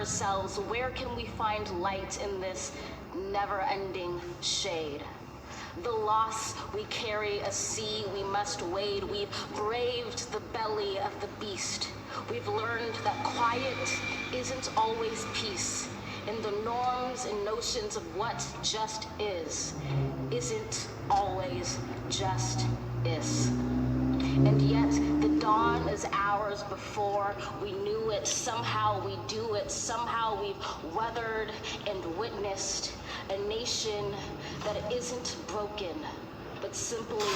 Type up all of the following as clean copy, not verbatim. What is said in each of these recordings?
ourselves, where can we find light in this never-ending shade? The loss we carry, a sea we must wade. We've braved the belly of the beast. We've learned that quiet isn't always peace. And the norms and notions of what just is isn't always just is. And yet the dawn is hours before we knew it. Somehow we do it. Somehow we've weathered and witnessed a nation that isn't broken, but simply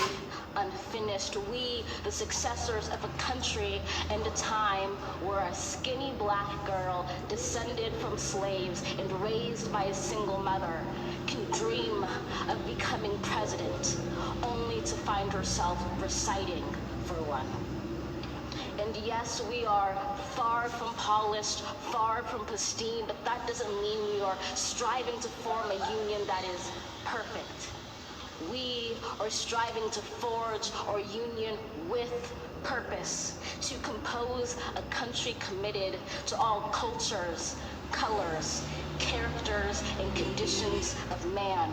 unfinished. We, the successors of a country and a time where a skinny black girl descended from slaves and raised by a single mother can dream of becoming president, only to find herself reciting for one. And yes, we are far from polished, far from pristine, but that doesn't mean we are striving to form a union that is perfect. We are striving to forge our union with purpose, to compose a country committed to all cultures, colors, characters, and conditions of man.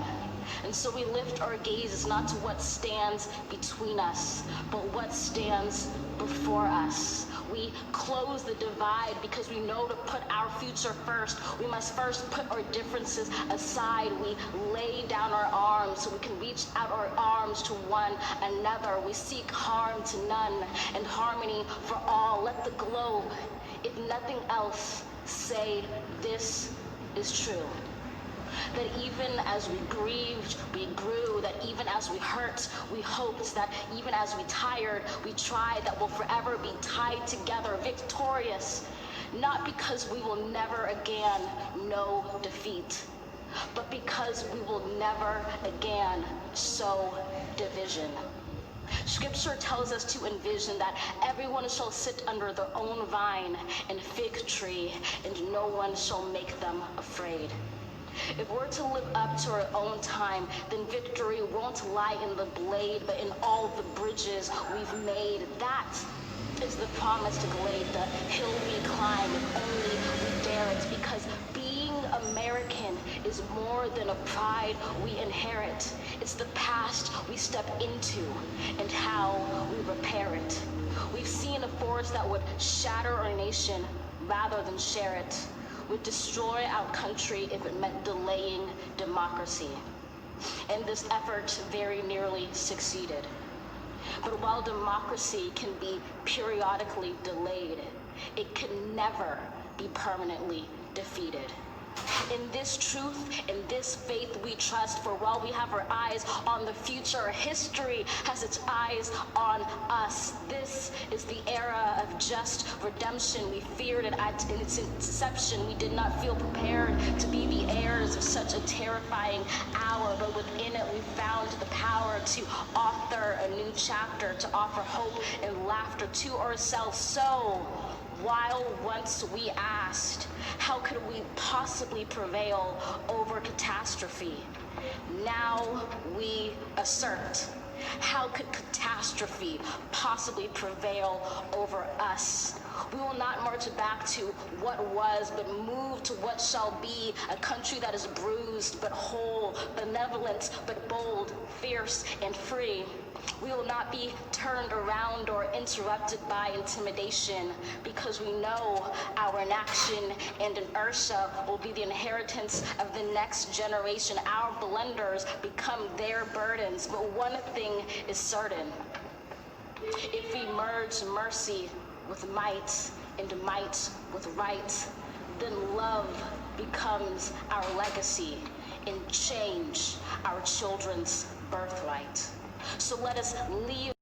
And so we lift our gazes not to what stands between us, but what stands before us. We close the divide because we know to put our future first. We must first put our differences aside. We lay down our arms so we can reach out our arms to one another. We seek harm to none and harmony for all. Let the globe, if nothing else, say this is true. That even as we grieved, we grew. That even as we hurt, we hoped. That even as we tired, we tried. That we'll forever be tied together, victorious. Not because we will never again know defeat, but because we will never again sow division. Scripture tells us to envision that everyone shall sit under their own vine and fig tree, and no one shall make them afraid. If we're to live up to our own time, then victory won't lie in the blade, but in all the bridges we've made. That is the promised glade, the hill we climb, if only we dare it, because being American is more than a pride we inherit. It's the past we step into and how we repair it. We've seen a force that would shatter our nation rather than share it, would destroy our country if it meant delaying democracy. And this effort very nearly succeeded. But while democracy can be periodically delayed, it can never be permanently defeated. In this truth, in this faith we trust, for while we have our eyes on the future, history has its eyes on us. This is the era of just redemption. We feared it at its inception. We did not feel prepared to be the heirs of such a terrifying hour, but within it we found the power to author a new chapter, to offer hope and laughter to ourselves. So, while once we asked, how could we possibly prevail over catastrophe? Now we assert, how could catastrophe possibly prevail over us? We will not march back to what was, but move to what shall be, a country that is bruised but whole, benevolent but bold, fierce and free. We will not be turned around or interrupted by intimidation, because we know our inaction and inertia will be the inheritance of the next generation. Our blunders become their burdens, but one thing is certain. If we merge mercy with might and might with right, then love becomes our legacy and change our children's birthright. So let us leave